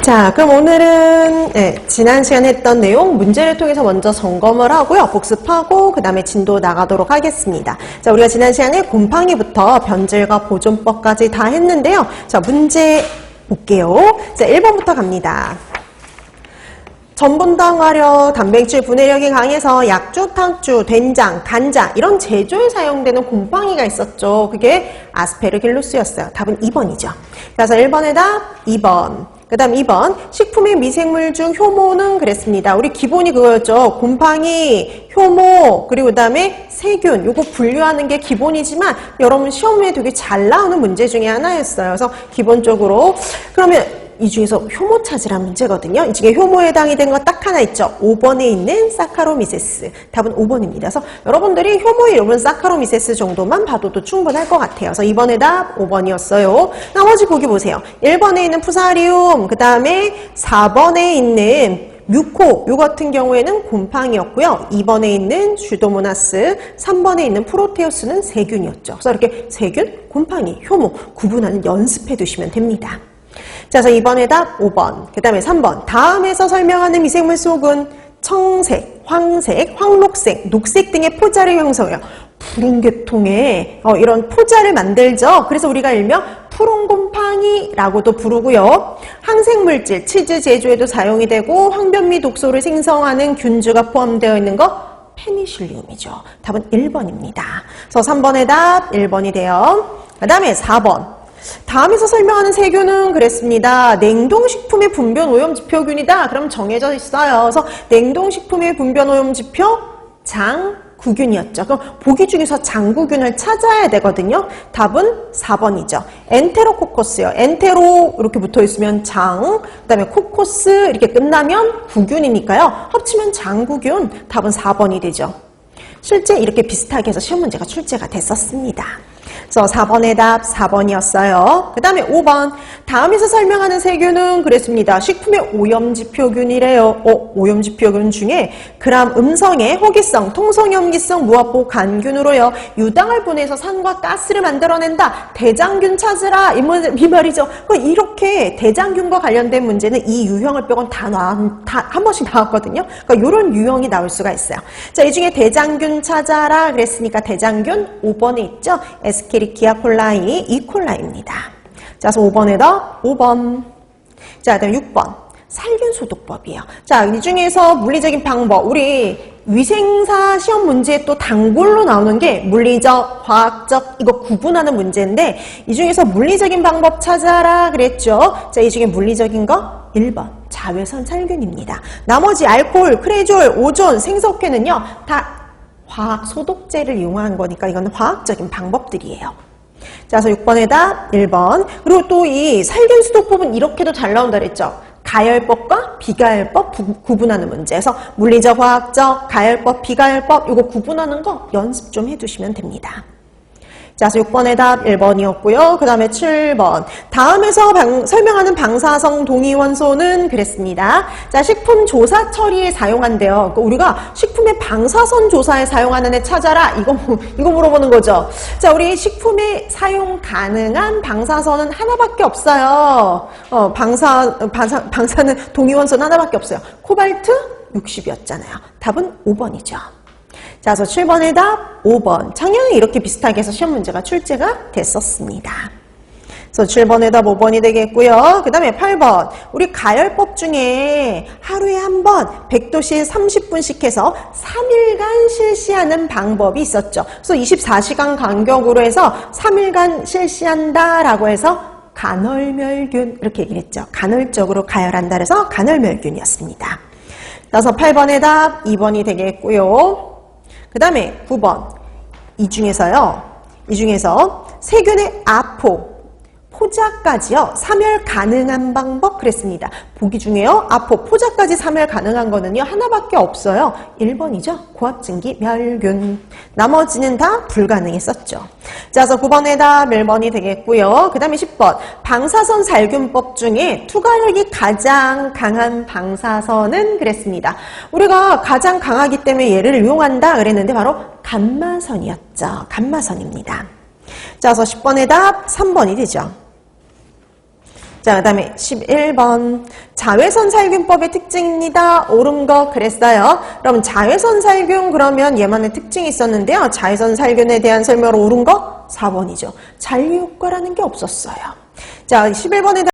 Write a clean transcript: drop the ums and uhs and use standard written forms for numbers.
자, 그럼 오늘은 지난 시간에 했던 내용 문제를 통해서 먼저 점검을 하고요. 복습하고 그 다음에 진도 나가도록 하겠습니다. 자, 우리가 지난 시간에 곰팡이부터 변질과 보존법까지 다 했는데요. 자, 문제 볼게요. 자, 1번부터 갑니다. 전분당 화력, 단백질 분해력이 강해서 약주, 탕주, 된장, 간장 이런 제조에 사용되는 곰팡이가 있었죠. 그게 아스페르길루스였어요. 답은 2번이죠. 그래서 1번의 답 2번. 그 다음 2번 식품의 미생물 중 효모는 그랬습니다. 우리 기본이 그거였죠. 곰팡이, 효모, 그리고 그 다음에 세균 요거 분류하는 게 기본이지만 여러분 시험에 되게 잘 나오는 문제 중에 하나였어요. 그래서 기본적으로 그러면 이 중에서 효모 찾으란 문제거든요. 이 중에 효모에 해당이 된 거 딱 하나 있죠. 5번에 있는 사카로미세스. 답은 5번입니다. 그래서 여러분들이 효모의 이름은 사카로미세스 정도만 봐도도 충분할 것 같아요. 그래서 2번의 답 5번이었어요. 나머지 보기 보세요. 1번에 있는 푸사리움, 그 다음에 4번에 있는 뮤코, 요 같은 경우에는 곰팡이였고요. 2번에 있는 슈도모나스, 3번에 있는 프로테우스는 세균이었죠. 그래서 이렇게 세균, 곰팡이, 효모 구분하는 연습해 두시면 됩니다. 자, 그래서 2번의 답 5번, 그 다음에 3번. 다음에서 설명하는 미생물 속은 청색, 황색, 황록색, 녹색 등의 포자를 형성해요. 푸른 계통의 이런 포자를 만들죠. 그래서 우리가 일명 푸른곰팡이라고도 부르고요. 항생물질, 치즈 제조에도 사용이 되고 황변미 독소를 생성하는 균주가 포함되어 있는 거 페니실리움이죠. 답은 1번입니다. 그래서 3번의 답 1번이 돼요. 그 다음에 4번. 다음에서 설명하는 세균은 그랬습니다. 냉동식품의 분변 오염지표균이다. 그럼 정해져 있어요. 그래서 냉동식품의 분변 오염지표 장구균이었죠. 그럼 보기 중에서 장구균을 찾아야 되거든요. 답은 4번이죠. 엔테로코커스요. 엔테로 이렇게 붙어 있으면 장, 그 다음에 코코스 이렇게 끝나면 구균이니까요. 합치면 장구균. 답은 4번이 되죠. 실제 이렇게 비슷하게 해서 시험 문제가 출제가 됐었습니다. 그래서 4번의 답 4번이었어요. 그 다음에 5번. 다음에서 설명하는 세균은 그랬습니다. 식품의 오염지표균이래요. 오염지표균 중에 그람 음성의 호기성, 통성염기성, 무화포, 간균으로요. 유당을 보내서 산과 가스를 만들어낸다. 대장균 찾으라. 이 말이죠. 이렇게 대장균과 관련된 문제는 이 유형을 빼곤 다 한 번씩 나왔거든요. 그러니까 이런 유형이 나올 수가 있어요. 자, 이 중에 대장균 찾아라 그랬으니까 대장균 5번에 있죠. 에스케리키아 콜라이, 이콜라이입니다. 자, 그래서 5번에다 5번. 자, 그 다음 6번. 살균 소독법이에요. 자, 이 중에서 물리적인 방법. 우리 위생사 시험 문제에 또 단골로 나오는 게 물리적, 화학적, 이거 구분하는 문제인데 이 중에서 물리적인 방법 찾아라 그랬죠. 자, 이 중에 물리적인 거 1번. 자외선 살균입니다. 나머지 알코올, 크레졸, 오존, 생석회는요. 다 화학 소독제를 이용한 거니까 이거는 화학적인 방법들이에요. 자, 그래서 6번의 답 1번. 그리고 또 이 살균 소독법은 이렇게도 잘 나온다 그랬죠. 가열법과 비가열법 구분하는 문제에서 물리적, 화학적, 가열법, 비가열법 이거 구분하는 거 연습 좀 해두시면 됩니다. 자, 그래서 6번의 답 1번이었고요. 그 다음에 7번. 다음에서 설명하는 방사성 동위원소는 그랬습니다. 자, 식품 조사 처리에 사용한대요. 그러니까 우리가 식품의 방사선 조사에 사용하는 애 찾아라. 이거 물어보는 거죠. 자, 우리 식품에 사용 가능한 방사선은 하나밖에 없어요. 방사는 동위원소는 하나밖에 없어요. 코발트 60이었잖아요. 답은 5번이죠. 자, 그래서 7번의 답 5번. 작년에 이렇게 비슷하게 해서 시험 문제가 출제가 됐었습니다. 그래서 7번의 답 5번이 되겠고요. 그 다음에 8번. 우리 가열법 중에 하루에 한 번 100도씨에 30분씩 해서 3일간 실시하는 방법이 있었죠. 그래서 24시간 간격으로 해서 3일간 실시한다라고 해서 간헐멸균 이렇게 얘기를 했죠. 간헐적으로 가열한다 그래서 간헐멸균이었습니다. 그래서 8번의 답 2번이 되겠고요. 그 다음에 9번. 이 중에서 세균의 아포, 포자까지요. 사멸 가능한 방법 그랬습니다. 보기 중에요. 아포, 포자까지 사멸 가능한 거는요. 하나밖에 없어요. 1번이죠. 고압증기 멸균. 나머지는 다 불가능했었죠. 자, 그래서 9번의 답 1번이 되겠고요. 그 다음에 10번. 방사선 살균법 중에 투과력이 가장 강한 방사선은 그랬습니다. 우리가 가장 강하기 때문에 얘를 이용한다 그랬는데 바로 감마선이었죠. 감마선입니다. 자, 그래서 10번의 답 3번이 되죠. 자, 그 다음에 11번. 자외선 살균법의 특징입니다. 옳은 거 그랬어요. 그럼 자외선 살균 그러면 얘만의 특징이 있었는데요. 자외선 살균에 대한 설명으로 옳은 거 4번이죠. 잔류 효과라는 게 없었어요. 자, 11번에